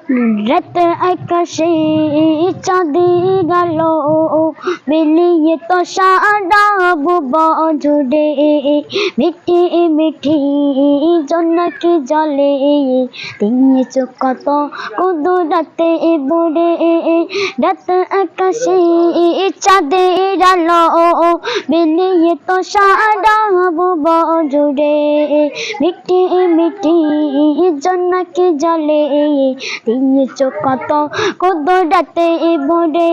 রাত আকাশে চাঁদের আলো বিলিয়ে তো সারা জুড়ে মিঠি মিঠি জোনাকি জলে দিয়েছো কত কুদরতে বুড়ে রাত আকাশে চাঁদের আলো বিলিয়ে তো সারা জুড়ে মিঠি মিঠি জোনাকি জলে দিয়েছো কত কুদরতে বুড়ে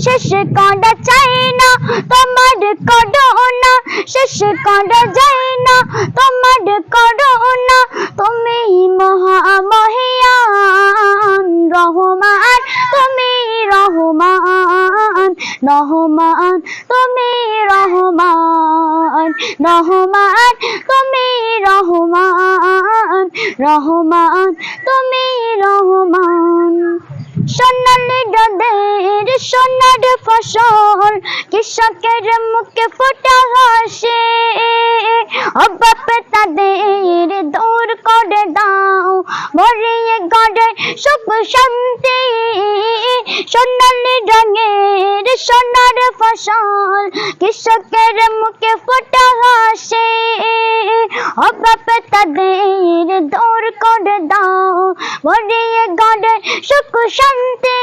শেষ করা চাই না তোমার করুণা শেষ করা যায় না তোমার করুণা তুমি মহামহিয়ান রহমান তুমি রহমান রহমান তুমি রহমান রহমান তুমি রহমান রহমান তুমি রহমান সোনালি রোদের সোনার ফসল কৃষকের মুখে ফোটা হাসে অভাব তাদের দূর করে দাও ভরিয়ে গড়ে সুখ শান্তি সোনালি রঙের সোনার ফসল কৃষকের মুখে ফোটা হাসে অভাব তাদের দূর করে দাও ভরিয়ে গড়ে সুখ শান্তি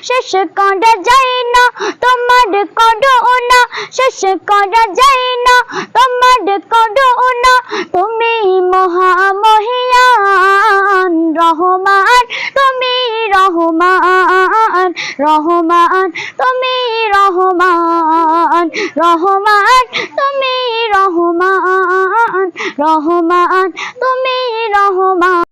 শেষ করা যায় না তোমার করুণা শেষ করা যায় না তোমার করুণা তুমি মহামহিয়ান রহমান তুমি রহমান রহমান তুমি রহমান রহমান তুমি রহমান রহমান তুমি রহমান।